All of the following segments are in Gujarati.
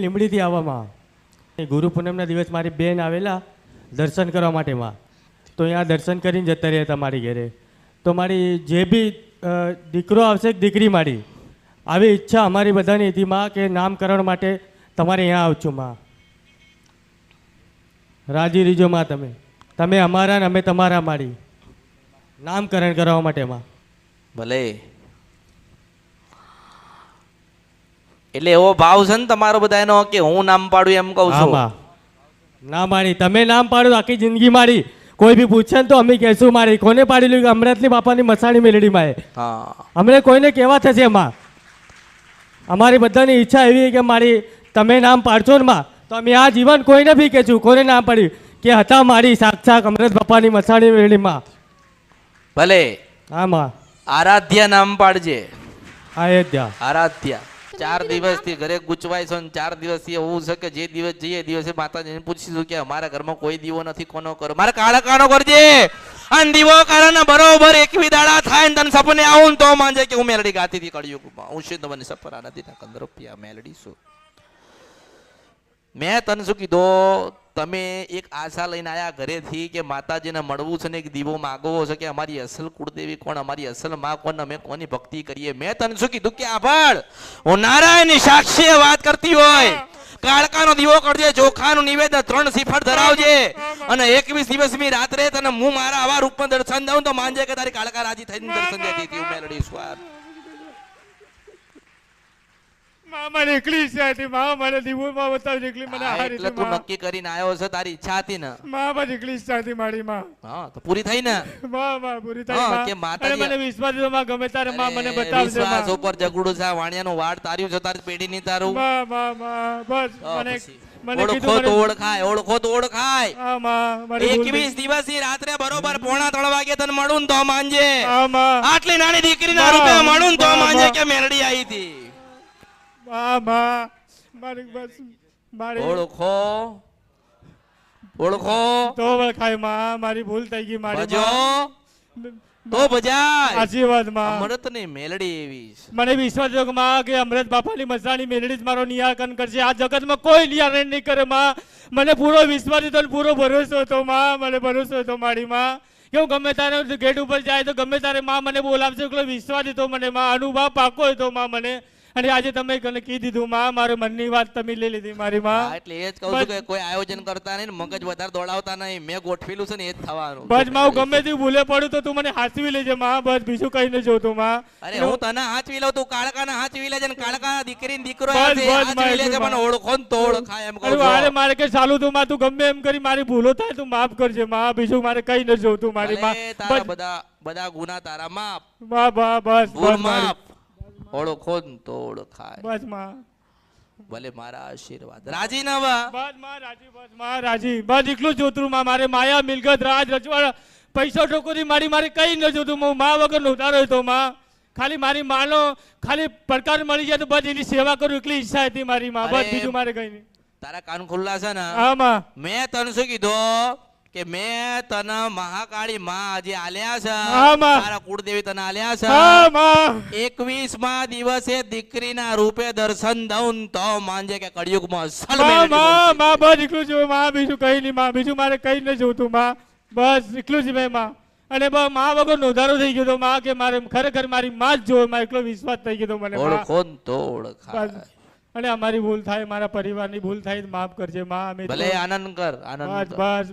લીંબડીથી આવવામાં ગુરુ પૂનમના દિવસ મારી બેન આવેલા દર્શન કરવા માટે માં, તો અહીંયા દર્શન કરીને જતા રહ્યા હતા મારી ઘરે. તો મારી જે બી દીકરો આવશે દીકરી મારી આવી ઈચ્છા અમારી બધાની હતી માં કે નામકરણ માટે તમારે અહીંયા આવજો માં. રાજી રીજો માં, તમે અમારા ને અમે તમારા મારી નામકરણ કરવા માટે માં. ભલે એટલે એવો ભાવ છે ને તમારો બધા એનો કે હું નામ પાડું એમ કહું છું. ના મારી, તમે નામ પાડો આખી જિંદગી મારી. કોઈ બી પૂછે ને તો અમે કહેશું મારી કોને પાડેલું, અમૃતની બાપાની મસાણી મેલડી માં. અમને કોઈને કેવા થશે એમાં. અમારી બધાની ઈચ્છા એવી કે મારી તમે નામ પાડશો ને માં તો અમે આ જીવન કોઈને બી કહેશું કોને નામ પાડ્યું કે હતા મારી સાક્ષાત અમૃત બાપાની મસાણી મેલડી માં. ભલે હા માં. આરાધ્યા નામ પાડજે. અયોધ્યા આરાધ્યા. 4 દિવસથી ઘરે ગુચવાય છે, 4 દિવસથી એવું છે કે જે દિવસ જઈએ દિવસે માતાજીને પૂછીશું કે અમારા ઘરમાં કોઈ દીવો નથી, કોનો કરો? મારે કાળા કાનો કરજે. અને દીવો કારણ બરોબર 21 દાડા થાય ને તને સપને આવું તો માંજે કે હું મેલડી ગાતી હતી કળિયુગમાં. હું છે તમને સફરા નથી ના 15 રૂપિયા મેલડી છું. મેં તને શું કીધું, તમે એક આશા લઈને આયા ઘરેથી કે માતાજીને મળવું છે ને એક દીવો માગવો છે કે અમારી અસલ કુળદેવી કોણ, અમારી અસલ માં કોણ, અમે કોની ભક્તિ કરીએ. મેં તને શું કીધું કે આભાર હું નારાયણની સાક્ષી વાત કરતી હોય કાળકાનો દીવો કરજે, ચોખાનું નિવેદન 3 શ્રીફળ ધરાવજે અને 21 દિવસની રાત્રે તને હું મારા આવા રૂપમાં દર્શન દઉં તો માનજે કે તારી કાળકા રાજી થઈને દર્શન દેતી હતી. મેલડી સ્વાર મને એકલી ઈચ્છા હતી માં, મને દીવોમાં બતાવી એકલી મને આ રીતે એટલે તું નક્કી કરીને આવ્યો છે, તારી ઈચ્છા હતી ને માં, મને એકલી ઈચ્છા હતી મારી માં. હા તો પૂરી થઈ ને માં પૂરી થઈ માં. કે માતાજી મને વિશ્વાસ છે માં, ગમે તારે માં મને બતાવજે માં. વિશ્વાસ ઉપર જગડું છે, વાણિયાનું વાડ તાર્યું છે તારી પેઢી ની તારું. માં બસ મને ઓળખો તો ઓળખાય, ઓળખો તો ઓળખાય. હા માં, મારી 21 દિવસની રાત્રે બરોબર 2:45 વાગે તને મળું તો માનજે. હા માં, આટલી નાની દીકરીના રૂપે મળું તો માનજે કે મેલડી આવી હતી. ઓળખો ઓળખો તો ઓળખાય માં, મારી ભૂલ થઈ ગઈ મારી ભજો તો ભજાય. આશીર્વાદ માં. અમૃત ની મેલડી એવી મને વિશ્વાસ છે માં કે અમૃત બાપાની મસાણી મેલડી જ મારો નિરાકરણ કરશે. આ જગતમાં કોઈ નિરાકરણ નહીં કરે માં. મને પૂરો વિશ્વાસ હતો, પૂરો ભરોસો હતો માં, મને ભરોસો હતો મારી માં કે હું ગમે તારે ગેટ ઉપર જાય તો ગમે તારે માં મને બોલાવશે. એટલો વિશ્વાસ હતો મને માં, અનુભવ પાકો હતો માં મને. અને આજે તમે કહી દીધું માં, મારા મનની વાત તમે લઈ લીધી મારી માં. એટલે એ જ કહું છું કે કોઈ આયોજન કરતા નહીં, મગજ વધારે દોડાવતા નહીં. મેં ગોઠવેલું છે ને એ જ થવાનું. બસ માં હું ગમે તે ભૂલે પડું તો તું મને હાચવી લેજે માં, બસ બીજું કઈ ન જોતું માં. અરે હું તને હાચવી લઉં, તું કાળકાને હાચવી લેજે ને કાળકા દીકરી ને દીકરો હાચવી લેજે. મને ઓળખો ને તો ઓળખાય એમ કહું છું. મારે કે ચાલુ તું માં, તું ગમે એમ કરી મારી ભૂલો થાય તું માફ કરજે માં, બીજું મારે કઈ ન જોતું મારી માં. તારા બધા ગુના તારા માફ. બસ ભૂલ માફ. ઓળખો ને તો ઓળખાય. બસ માં. ભલે મારા આશીર્વાદ. રાજી ના વા? બસ માં રાજી, બસ માં રાજી. બસ એકલું જોતું માં, મારે માયા મિલકત રાજ રજવાડા પૈસા ઠોકરી મારી કઈ ન જોતું. હું માં વગર નહોતા તો માં, ખાલી મારી માનો ખાલી પડકાર મળી જાય તો બસ એની સેવા કરું એટલી ઈચ્છા હતી મારી માં. બસ બીજું મારે કઈ નહીં. તારા કાન ખુલ્લા છે ને? હા માં. મેં તને શું કીધું કે મેં તને મહાકાળી માં આજે આલ્યા છે, તારા કુળદેવી તને આલ્યા છે. 21મા દિવસે દીકરીના રૂપે દર્શન દઉં તો માનજે કે કળિયુગમાં અસલ મેલડી માં. બસ એકલું જ માં, બીજું કઈ નહીં માં, બીજું મારે કઈ ન જોતું માં. બસ એકલું જ મેં માં. અને માં વગર નોંધારો થઈ ગયો માં કે મારે ખરેખર મારી માં જ જોવે માં, એટલો વિશ્વાસ થઈ ગયો મને. ઓળખો તો ઓળખાય. અને અમારી ભૂલ થાય, મારા પરિવારની ભૂલ થાય માફ કરજે માં. ભલે આનંદ કર, આનંદ બસ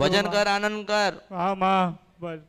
ભજન કર, આનંદ કર. હા માં બસ.